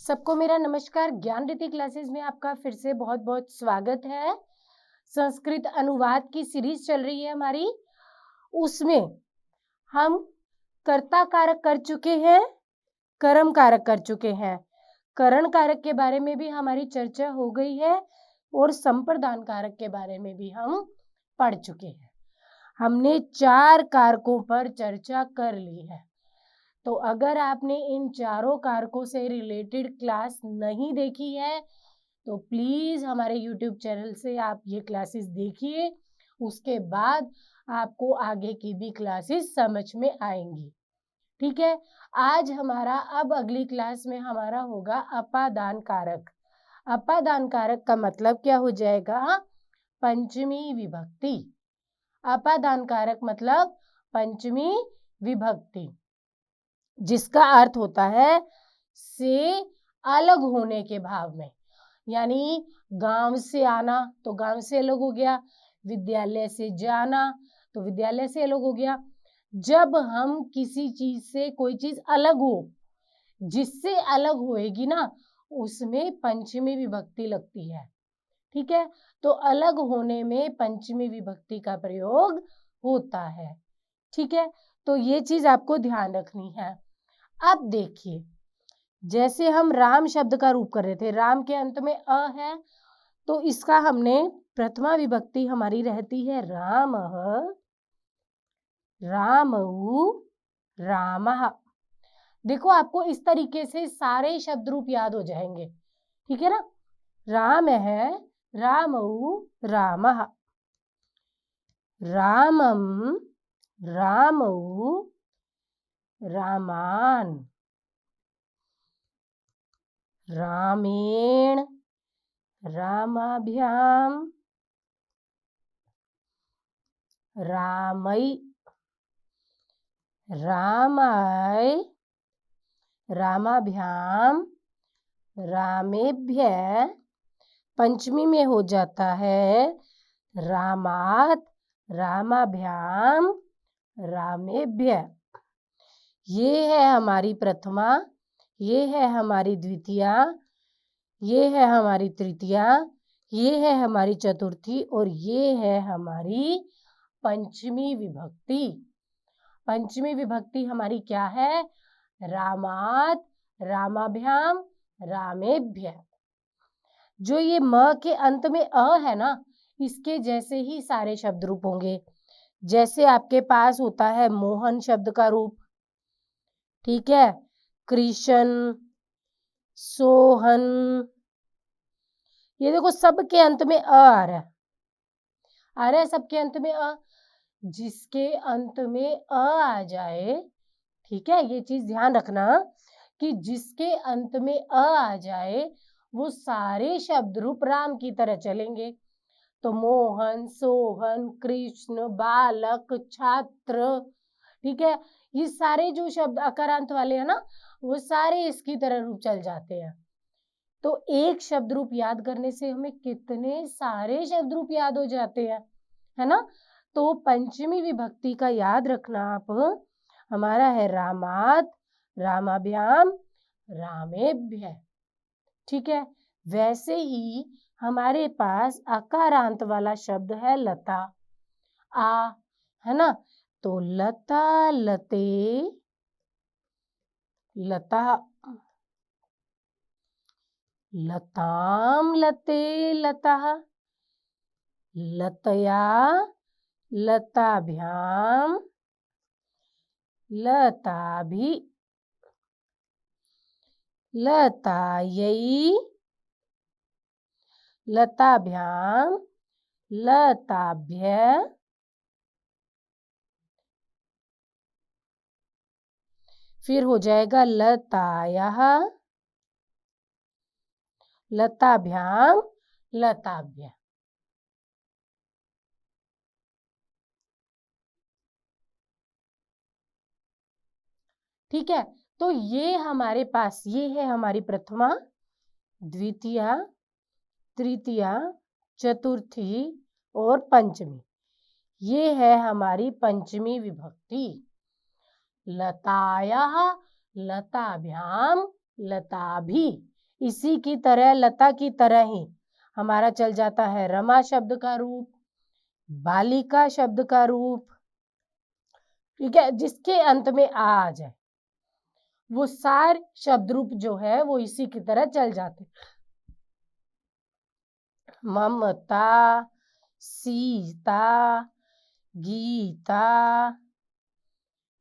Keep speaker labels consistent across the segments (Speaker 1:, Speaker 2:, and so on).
Speaker 1: सबको मेरा नमस्कार। ज्ञान रीति क्लासेस में आपका फिर से बहुत बहुत स्वागत है। संस्कृत अनुवाद की सीरीज चल रही है हमारी, उसमें हम कर्ता कारक कर चुके हैं, कर्म कारक कर चुके हैं। करण कारक के बारे में भी हमारी चर्चा हो गई है और संप्रदान कारक के बारे में भी हम पढ़ चुके हैं। हमने 4 कारकों पर चर्चा कर ली है। तो अगर आपने इन चारों कारकों से रिलेटेड क्लास नहीं देखी है तो प्लीज हमारे YouTube चैनल से आप ये क्लासेस देखिए, उसके बाद आपको आगे की भी क्लासेस समझ में आएंगी। ठीक है, आज हमारा अब अगली क्लास में हमारा होगा अपादान कारक। अपादान कारक का मतलब क्या हो जाएगा? पंचमी विभक्ति। अपादान कारक मतलब पंचमी विभक्ति, जिसका अर्थ होता है से अलग होने के भाव में। यानी गांव से आना तो गांव से अलग हो गया, विद्यालय से जाना तो विद्यालय से अलग हो गया। जब हम किसी चीज से कोई चीज अलग हो, जिससे अलग होएगी ना, उसमें पंचमी विभक्ति लगती है। ठीक है, तो अलग होने में पंचमी विभक्ति का प्रयोग होता है। ठीक है, तो ये चीज आपको ध्यान रखनी है। अब देखिए, जैसे हम राम शब्द का रूप कर रहे थे, राम के अंत में अ है, तो इसका हमने प्रथमा विभक्ति हमारी रहती है रामः, रामौ, रामः। देखो, आपको इस तरीके से सारे शब्द रूप याद हो जाएंगे। ठीक है ना? राम है, रामौ, रामः, रामम, रामौ, रामान, रामेण, रामाभ्याम, रामै, रामाय, रामाभ्याम, रामेभ्य। पंचमी में हो जाता है रामात, रामाभ्याम, रामेभ्य। ये है हमारी प्रथमा, ये है हमारी द्वितीया, ये है हमारी तृतीया, ये है हमारी चतुर्थी और ये है हमारी पंचमी विभक्ति। पंचमी विभक्ति हमारी क्या है? रामात, रामाभ्याम, रामेभ्य। जो ये म के अंत में अ है ना, इसके जैसे ही सारे शब्द रूप होंगे। जैसे आपके पास होता है मोहन शब्द का रूप, ठीक है, कृष्ण, सोहन, ये देखो सबके अंत में अ आ रहा है, आ रहा है सबके अंत में अ। जिसके अंत में अ आ जाए, ठीक है, ये चीज ध्यान रखना कि जिसके अंत में अ आ जाए वो सारे शब्द रूप राम की तरह चलेंगे। तो मोहन, सोहन, कृष्ण, बालक, छात्र, ठीक है, ये सारे जो शब्द अकारांत वाले हैं ना, वो सारे इसकी तरह रूप चल जाते हैं। तो एक शब्द रूप याद करने से हमें कितने सारे शब्द रूप याद हो जाते हैं, है ना? तो पंचमी विभक्ति का याद रखना आप, हमारा है रामात, रामाभ्याम, रामेभ्य। ठीक है, वैसे ही हमारे पास अकारांत वाला शब्द है लता, आ, है ना? तो लता, लते, लता, लताम, लते, लतः, लतया, लताभ्याम, लताभि, लतायै, लताभ्याम, लताभ्य, फिर हो जाएगा लतायः, लताभ्याम, लताभ्य। ठीक है, तो ये हमारे पास, ये है हमारी प्रथमा, द्वितीया, तृतीया, चतुर्थी और पंचमी। ये है हमारी पंचमी विभक्ति। लतायः, लताभ्याम, लताभि। इसी की तरह, लता की तरह ही हमारा चल जाता है रमा शब्द का रूप, बालिका शब्द का रूप, ठीक है, जिसके अंत में आ जाए, वो सारे शब्द रूप जो है वो इसी की तरह चल जाते। ममता, सीता, गीता,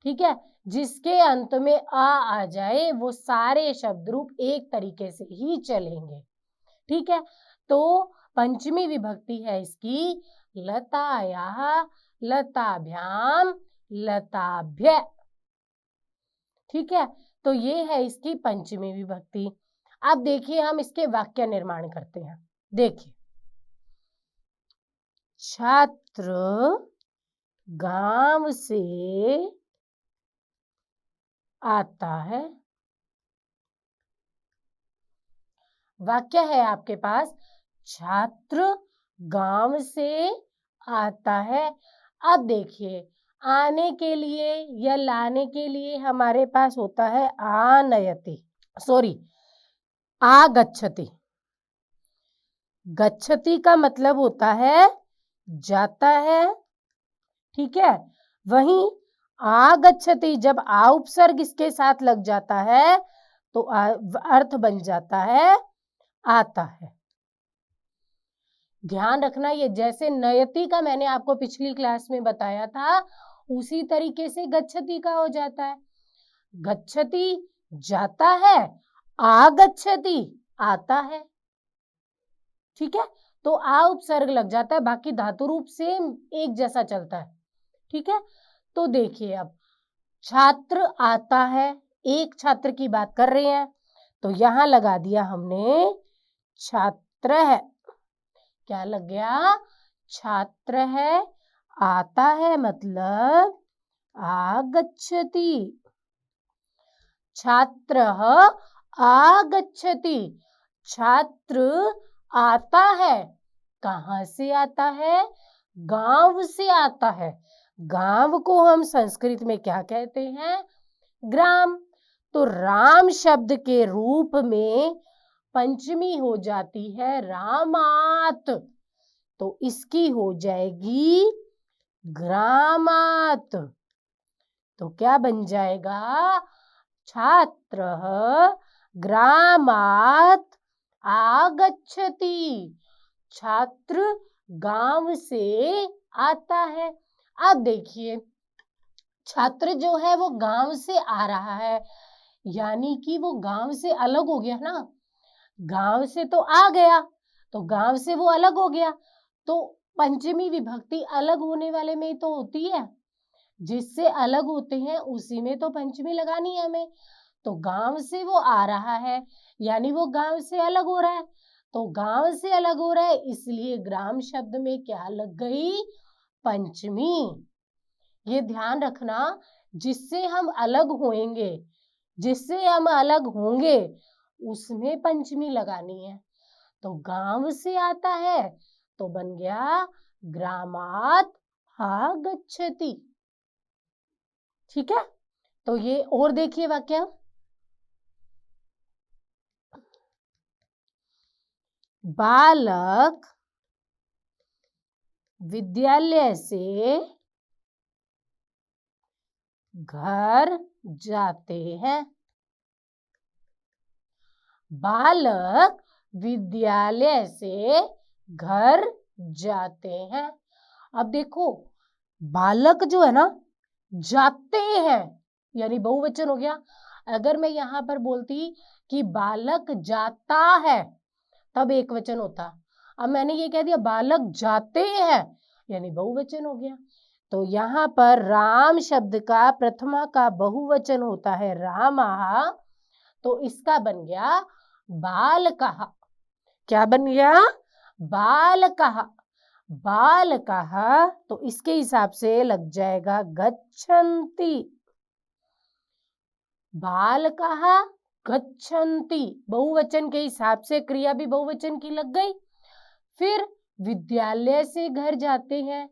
Speaker 1: ठीक है, जिसके अंत में आ जाए वो सारे शब्द रूप एक तरीके से ही चलेंगे, ठीक है। तो पंचमी विभक्ति है इसकी लतायाः, लताभ्याम, लताभ्य, ठीक है। तो ये है इसकी पंचमी विभक्ति। अब देखिए हम इसके वाक्य निर्माण करते हैं। देखिए, छात्र गांव से आता है, वाक्य है आपके पास छात्र गांव से आता है। अब देखिए, आने के लिए या लाने के लिए हमारे पास होता है आगच्छति। गच्छति का मतलब होता है जाता है, ठीक है। वहीं आगच्छति जब आ उपसर्ग इसके साथ लग जाता है तो अर्थ बन जाता है आता है। ध्यान रखना, ये जैसे नयति का मैंने आपको पिछली क्लास में बताया था उसी तरीके से गच्छति का हो जाता है। गच्छति जाता है, आगच्छति आता है, ठीक है। तो आ उपसर्ग लग जाता है, बाकी धातु रूप सेम एक जैसा चलता है, ठीक है। तो देखिए, अब छात्र आता है, एक छात्र की बात कर रहे हैं तो यहां लगा दिया हमने छात्र है। क्या लग गया? छात्र है, आता है मतलब आगच्छति। छात्रः आगच्छति, छात्र आता है। कहां से आता है? गांव से आता है। गांव को हम संस्कृत में क्या कहते हैं? ग्राम। तो राम शब्द के रूप में पंचमी हो जाती है रामात, तो इसकी हो जाएगी ग्रामात। तो क्या बन जाएगा? छात्रः ग्रामात आगच्छति, छात्र गांव से आता है। अब देखिए, छात्र जो है वो गांव से आ रहा है, यानी कि वो गांव से अलग हो गया ना। गांव से तो आ गया, तो गांव से वो अलग हो गया। तो पंचमी विभक्ति अलग होने वाले में तो होती है, जिससे अलग होते हैं उसी में तो पंचमी लगानी है हमें। तो गांव से वो आ रहा है, यानी वो गांव से अलग हो रहा है। तो गांव से अलग हो रहा है, इसलिए ग्राम शब्द में क्या लग गई? पंचमी। ये ध्यान रखना, जिससे हम अलग होंगे, जिससे हम अलग होंगे उसमें पंचमी लगानी है। तो गांव से आता है तो बन गया ग्रामात आगच्छति, ठीक है। तो ये और देखिए वाक्य, बालक विद्यालय से घर जाते हैं। बालक विद्यालय से घर जाते हैं। अब देखो, बालक जो है ना, जाते हैं यानी बहुवचन हो गया। अगर मैं यहां पर बोलती कि बालक जाता है तब एक वचन होता। अब मैंने ये कह दिया बालक जाते हैं यानी बहुवचन हो गया। तो यहाँ पर राम शब्द का प्रथमा का बहुवचन होता है रामः, तो इसका बन गया बालकः। क्या बन गया? बालकः। बालकः, तो इसके हिसाब से लग जाएगा गच्छन्ति। बालकः गच्छन्ति, बहुवचन के हिसाब से क्रिया भी बहुवचन की लग गई। फिर विद्यालय से घर जाते हैं,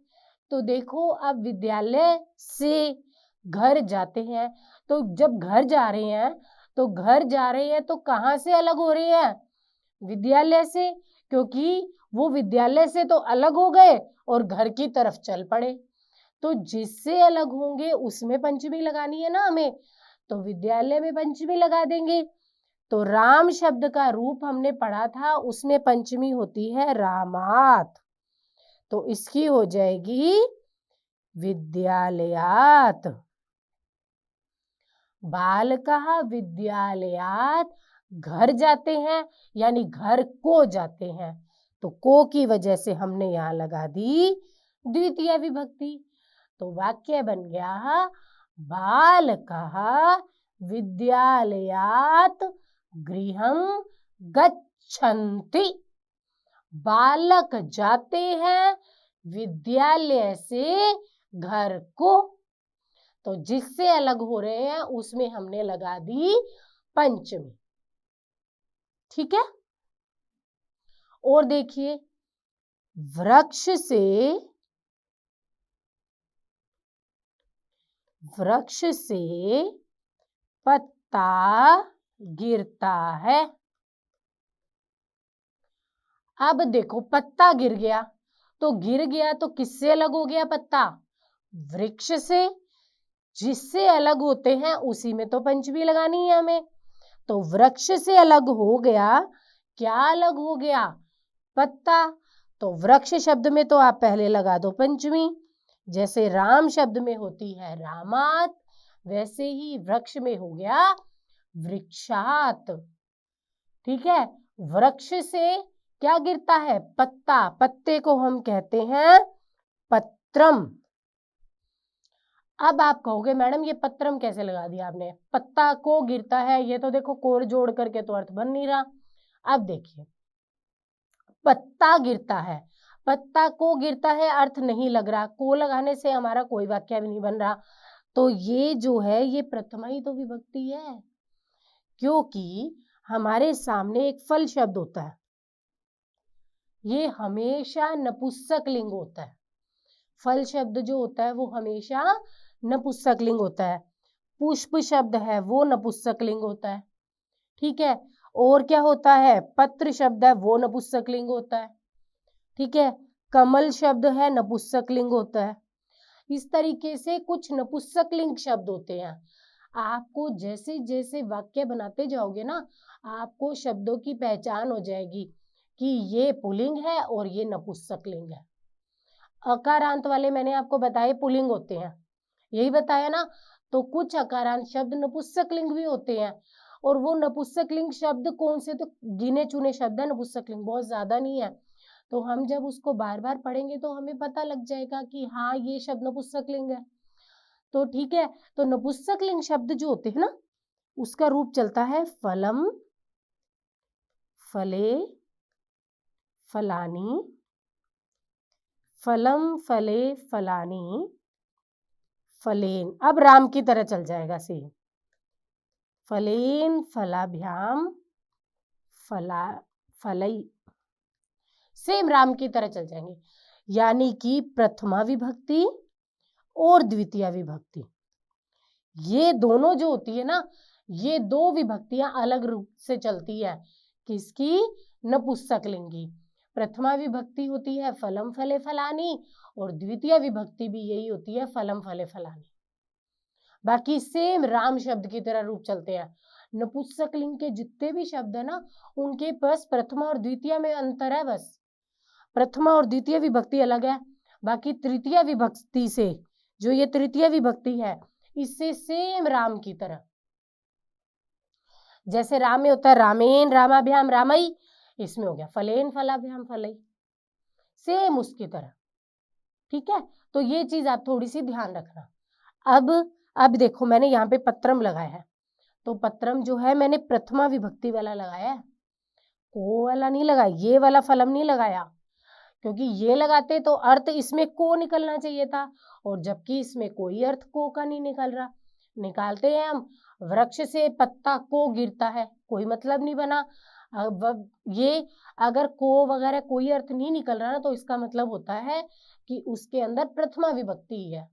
Speaker 1: तो देखो अब विद्यालय से घर जाते हैं, तो जब घर जा रहे हैं तो घर जा रहे हैं तो कहाँ से अलग हो रहे हैं? विद्यालय से, क्योंकि वो विद्यालय से तो अलग हो गए और घर की तरफ चल पड़े। तो जिससे अलग होंगे उसमें पंचमी लगानी है ना हमें, तो विद्यालय में पंचमी लगा देंगे। तो राम शब्द का रूप हमने पढ़ा था, उसमें पंचमी होती है रामात, तो इसकी हो जाएगी विद्यालयात। बालकः विद्यालयात, घर जाते हैं यानी घर को जाते हैं, तो को की वजह से हमने यहाँ लगा दी द्वितीय विभक्ति। तो वाक्य बन गया बालकः विद्यालयात गृहं गच्छन्ति। बालक जाते हैं विद्यालय से घर को, तो जिससे अलग हो रहे हैं उसमें हमने लगा दी पंचमी। ठीक है। और देखिए, वृक्ष से पत्ता गिरता है। अब देखो, पत्ता गिर गया तो किससे अलग हो गया पत्ता? वृक्ष से। जिससे अलग होते हैं उसी में तो पंचमी लगानी है हमें। तो वृक्ष से अलग हो गया, क्या अलग हो गया? पत्ता। तो वृक्ष शब्द में तो आप पहले लगा दो पंचमी, जैसे राम शब्द में होती है रामात, वैसे ही वृक्ष में हो गया वृक्षात। ठीक है। वृक्ष से क्या गिरता है? पत्ता। पत्ते को हम कहते हैं पत्रम। अब आप कहोगे मैडम ये पत्रम कैसे लगा दिया आपने? पत्ता को गिरता है, ये तो देखो कोर जोड़ करके तो अर्थ बन नहीं रहा। अब देखिए, पत्ता गिरता है, पत्ता को गिरता है, अर्थ नहीं लग रहा, को लगाने से हमारा कोई वाक्य भी नहीं बन रहा। तो ये जो है ये प्रथमा ही तो विभक्ति है, क्योंकि हमारे सामने एक फल शब्द होता है, ये हमेशा नपुंसक लिंग होता है। फल शब्द जो होता है वो हमेशा नपुंसक लिंग होता है। पुष्प शब्द है वो नपुंसक लिंग होता है। ठीक है। और क्या होता है? पत्र शब्द है वो नपुंसक लिंग होता है। ठीक है। कमल शब्द है नपुंसक लिंग होता है। इस तरीके से कुछ नपुंसक लिंग शब्द होते हैं। आपको जैसे जैसे वाक्य बनाते जाओगे ना, आपको शब्दों की पहचान हो जाएगी कि ये पुल्लिंग है और ये नपुंसक लिंग है। अकारांत वाले मैंने आपको बताए पुल्लिंग होते हैं, यही बताया ना। तो कुछ अकारांत शब्द नपुंसक लिंग भी होते हैं, और वो नपुंसक लिंग शब्द कौन से? तो गिने चुने शब्द है नपुंसक लिंग, बहुत ज्यादा नहीं है। तो हम जब उसको बार बार पढ़ेंगे तो हमें पता लग जाएगा कि हाँ ये शब्द नपुंसक लिंग है। तो ठीक है। तो नपुंसक लिंग शब्द जो होते हैं ना, उसका रूप चलता है फलम, फले, फलानी, फलम, फले, फलानी, फलेन। अब राम की तरह चल जाएगा सेम, फलेन, फलाभ्याम, फला, फलई, सेम राम की तरह चल जाएंगे। यानी कि प्रथमा विभक्ति और द्वितीय विभक्ति, ये दोनों जो होती है ना, ये दो विभक्तियां अलग रूप से चलती है। किसकी? नपुंसक लिंगी। प्रथमा विभक्ति होती है फलम, फले, फलानी, और द्वितीय विभक्ति भी यही होती है फलम, फले, फलानी। बाकी सेम राम शब्द की तरह रूप चलते हैं। नपुंसक लिंग के जितने भी शब्द है ना, उनके बस प्रथमा और द्वितीय में अंतर है, बस प्रथमा और द्वितीय विभक्ति अलग है। बाकी तृतीय विभक्ति से, जो ये तृतीय विभक्ति है, इससे सेम राम की तरह, जैसे राम में होता है रामेन, रामाभ्याम, रामई, इसमें हो गया फलेन, फलाभ्याम, फलई, सेम उसकी तरह। ठीक है। तो ये चीज आप थोड़ी सी ध्यान रखना। अब देखो, मैंने यहाँ पे पत्रम लगाया है, तो पत्रम जो है मैंने प्रथमा विभक्ति वाला लगाया है, को वाला नहीं लगाया, ये वाला फलम नहीं लगाया, क्योंकि ये लगाते तो अर्थ इसमें को निकलना चाहिए था, और जबकि इसमें कोई अर्थ को का नहीं निकल रहा। निकालते हैं हम, वृक्ष से पत्ता को गिरता है, कोई मतलब नहीं बना। अब ये अगर को वगैरह कोई अर्थ नहीं निकल रहा ना, तो इसका मतलब होता है कि उसके अंदर प्रथमा विभक्ति है।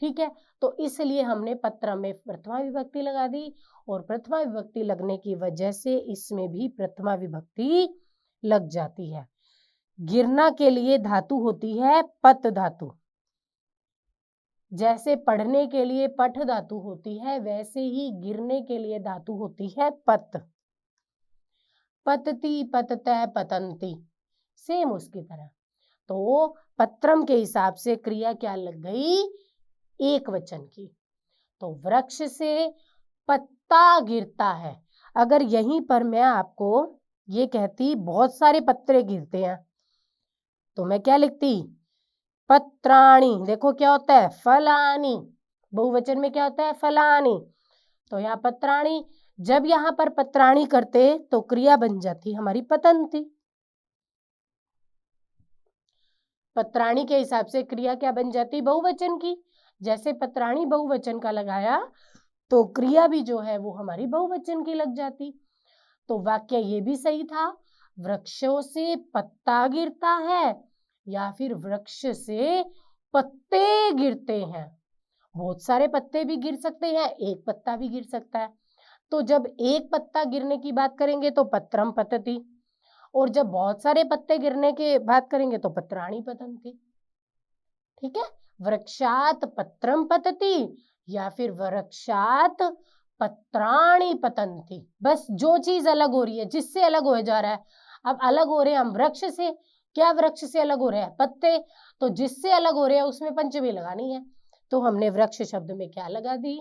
Speaker 1: ठीक है, तो इसलिए हमने पत्रम में प्रथमा विभक्ति लगा दी और प्रथमा विभक्ति लगने की वजह से इसमें भी प्रथमा विभक्ति लग जाती है। गिरना के लिए धातु होती है पत धातु। जैसे पढ़ने के लिए पठ धातु होती है, वैसे ही गिरने के लिए धातु होती है पत। पतती, पततः, पतंती, सेम उसकी तरह। तो पत्रम के हिसाब से क्रिया क्या लग गई? एक वचन की। तो वृक्ष से पत्ता गिरता है। अगर यहीं पर मैं आपको ये कहती बहुत सारे पत्ते गिरते हैं, तो मैं क्या लिखती? पत्राणी। देखो क्या होता है? फलानी। बहुवचन में क्या होता है? फलानी। तो यहाँ पत्राणी, जब यहाँ पर पत्राणी करते तो क्रिया बन जाती हमारी पतंती। पत्राणी के हिसाब से क्रिया क्या बन जाती? बहुवचन की। जैसे पत्राणी बहुवचन का लगाया तो क्रिया भी जो है वो हमारी बहुवचन की लग जाती। तो वाक्य ये भी सही था, वृक्षों से पत्ता गिरता है या फिर वृक्ष से पत्ते गिरते हैं। बहुत सारे पत्ते भी गिर सकते हैं, एक पत्ता भी गिर सकता है। तो जब एक पत्ता गिरने की बात करेंगे तो पत्रम पतति, और जब बहुत सारे पत्ते गिरने की बात करेंगे तो पत्राणी पतंती। ठीक है, वृक्षात पत्रम पतति या फिर वृक्षात पत्राणी पतंती। बस जो चीज अलग हो रही है, जिससे अलग हो जा रहा है। अब अलग हो रहे हैं हम वृक्ष से, क्या वृक्ष से अलग हो रहे हैं? पत्ते। तो जिससे अलग हो रहे हैं उसमें पंचमी लगानी है, तो हमने वृक्ष शब्द में क्या लगा दी?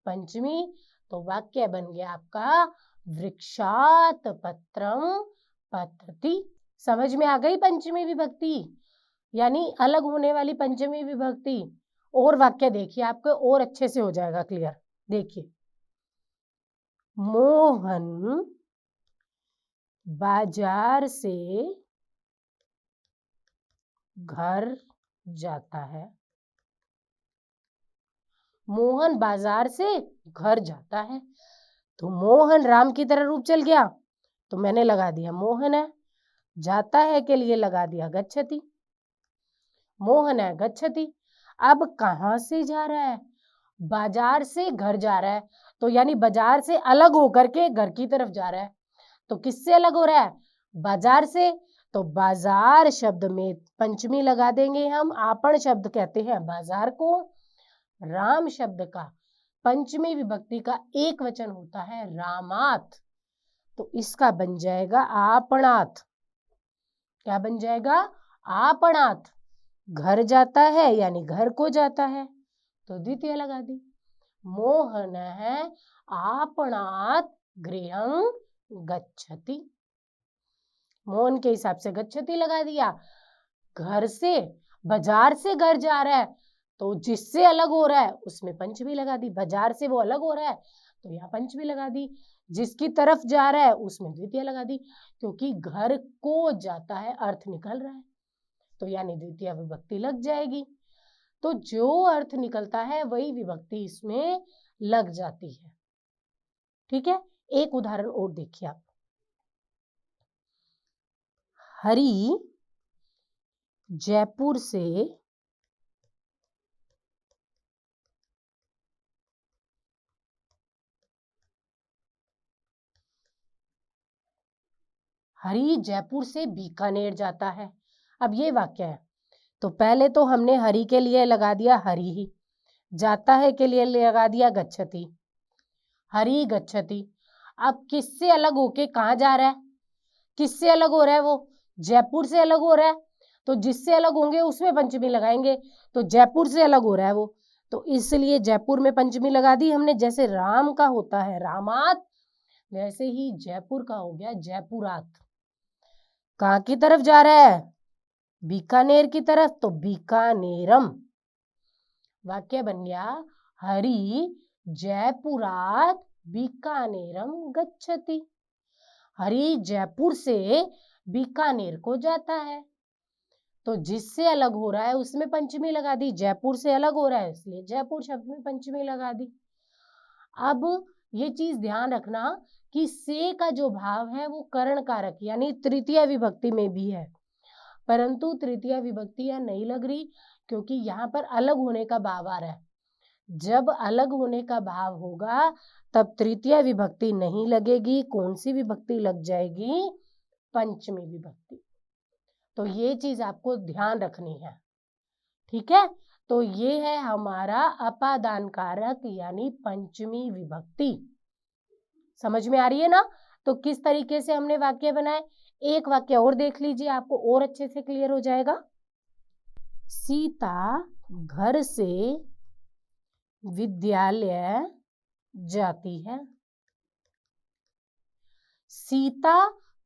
Speaker 1: पंचमी। तो वाक्य बन गया आपका वृक्षात पत्रम पतति। समझ में आ गई पंचमी विभक्ति, यानी अलग होने वाली पंचमी विभक्ति। और वाक्य देखिए, आपको और अच्छे से हो जाएगा क्लियर। देखिए, मोहन बाजार से घर जाता है। मोहन बाजार से घर जाता है, तो मोहन राम की तरह रूप चल गया, तो मैंने लगा दिया मोहन है। जाता है के लिए लगा दिया गच्छति। मोहन है गच्छति। अब कहां से जा रहा है? बाजार से घर जा रहा है, तो यानी बाजार से अलग होकर के घर की तरफ जा रहा है। तो किससे अलग हो रहा है? बाजार से। तो बाजार शब्द में पंचमी लगा देंगे हम। आपण शब्द कहते हैं बाजार को। राम शब्द का पंचमी विभक्ति का एक वचन होता है रामात, तो इसका बन जाएगा आपणात। क्या बन जाएगा? आपणात। घर जाता है यानी घर को जाता है, तो द्वितीय लगा दी। मोहन है आपणात गृहं गच्छति। मोहन के हिसाब से गच्छति लगा दिया। घर से, बाजार से घर जा रहा है, तो जिससे अलग हो रहा है उसमें पंचमी लगा दी। बाजार से वो अलग हो रहा है तो यहाँ पंचमी लगा दी। जिसकी तरफ जा रहा है उसमें द्वितीय लगा दी, क्योंकि घर को जाता है, अर्थ निकल रहा है, तो यानी द्वितीय विभक्ति लग जाएगी। तो जो अर्थ निकलता है वही विभक्ति इसमें लग जाती है। ठीक है, एक उदाहरण और देखिए आप। हरि जयपुर से बीकानेर जाता है। अब ये वाक्य है, तो पहले तो हमने हरि के लिए लगा दिया हरि ही, जाता है के लिए लगा दिया गच्छति, हरि गच्छति। अब किससे अलग होके कहाँ जा रहा है? किससे अलग हो रहा है? वो जयपुर से अलग हो रहा है, तो जिससे अलग होंगे उसमें पंचमी लगाएंगे। तो जयपुर से अलग हो रहा है वो, तो इसलिए जयपुर में पंचमी लगा दी हमने। जैसे राम का होता है रामात, वैसे ही जयपुर का हो गया जयपुरात। कहाँ की तरफ जा रहा है? बीकानेर की तरफ, तो बीकानेरम। वाक्य बन गया हरि जयपुरात बीकानेरम गच्छति। हरि जयपुर से बीकानेर को जाता है, तो जिससे अलग हो रहा है उसमें पंचमी लगा दी। जयपुर से अलग हो रहा है इसलिए जयपुर शब्द में पंचमी लगा दी। अब ये चीज ध्यान रखना कि से का जो भाव है वो कर्ण कारक यानी तृतीय विभक्ति में भी है, परंतु तृतीय विभक्ति यहाँ नहीं लग रही, क्योंकि यहाँ पर अलग होने का भाव आ रहा है। जब अलग होने का भाव होगा तब तृतीय विभक्ति नहीं लगेगी। कौन सी विभक्ति लग जाएगी? पंचमी विभक्ति। तो ये चीज आपको ध्यान रखनी है, ठीक है। तो ये है हमारा अपादान कारक यानी पंचमी विभक्ति। समझ में आ रही है ना? तो किस तरीके से हमने वाक्य बनाए, एक वाक्य और देख लीजिए, आपको और अच्छे से क्लियर हो जाएगा। सीता घर से विद्यालय जाती है। सीता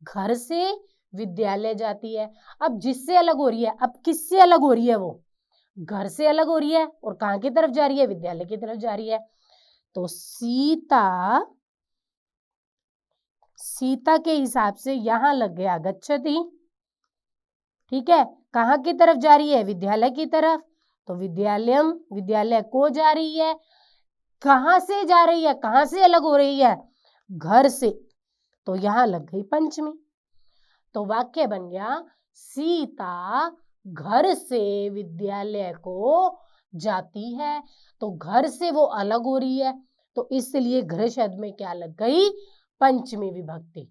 Speaker 1: घर से विद्यालय जाती है। अब जिससे अलग हो रही है, अब किससे अलग हो रही है? वो घर से अलग हो रही है और कहां की तरफ जा रही है? विद्यालय की तरफ जा रही है। तो सीता के हिसाब से यहां लग गया गच्छति, ठीक है। कहां की तरफ जा रही है? विद्यालय की तरफ। तो विद्यालयम, विद्यालय को जा रही है। कहां से जा रही है? कहां से अलग हो रही है? घर से। तो यहां लग गई पंचमी। तो वाक्य बन गया सीता घर से विद्यालय को जाती है। तो घर से वो अलग हो रही है, तो इसलिए घर शब्द में क्या लग गई? पंचमी विभक्ति,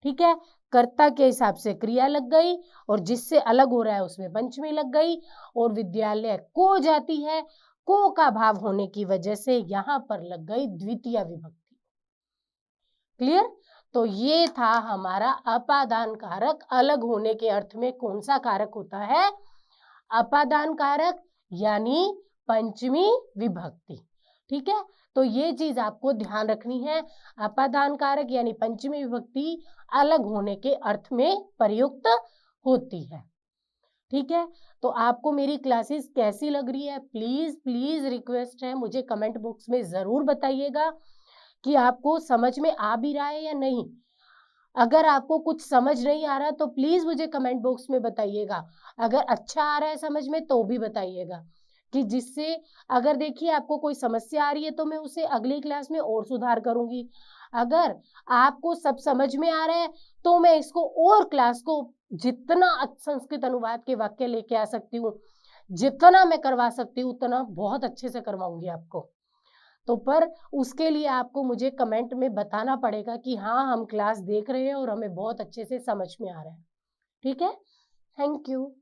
Speaker 1: ठीक है। कर्ता के हिसाब से क्रिया लग गई और जिससे अलग हो रहा है उसमें पंचमी लग गई। और विद्यालय को जाती है, को का भाव होने की वजह से यहां पर लग गई द्वितीय विभक्ति। क्लियर? तो ये था हमारा अपादान कारक। अलग होने के अर्थ में कौन सा कारक होता है? अपादान कारक यानी पंचमी विभक्ति, ठीक है। तो ये चीज आपको ध्यान रखनी है। अपादान कारक यानी पंचमी विभक्ति अलग होने के अर्थ में प्रयुक्त होती है, ठीक है। तो आपको मेरी क्लासेस कैसी लग रही है? प्लीज प्लीज रिक्वेस्ट है, मुझे कमेंट बॉक्स में जरूर बताइएगा कि आपको समझ में आ भी रहा है या नहीं। अगर आपको कुछ समझ नहीं आ रहा तो प्लीज मुझे कमेंट बॉक्स में बताइएगा। अगर अच्छा आ रहा है समझ में तो भी बताइएगा, कि जिससे अगर देखिए आपको कोई समस्या आ रही है तो मैं उसे अगली क्लास में और सुधार करूंगी। अगर आपको सब समझ में आ रहा है तो मैं इसको और क्लास को जितना संस्कृत अनुवाद के वाक्य लेके आ सकती हूँ, जितना मैं करवा सकती हूँ उतना बहुत अच्छे से करवाऊंगी आपको। तो पर उसके लिए आपको मुझे कमेंट में बताना पड़ेगा कि हाँ हम क्लास देख रहे हैं और हमें बहुत अच्छे से समझ में आ रहा है, ठीक है। Thank you.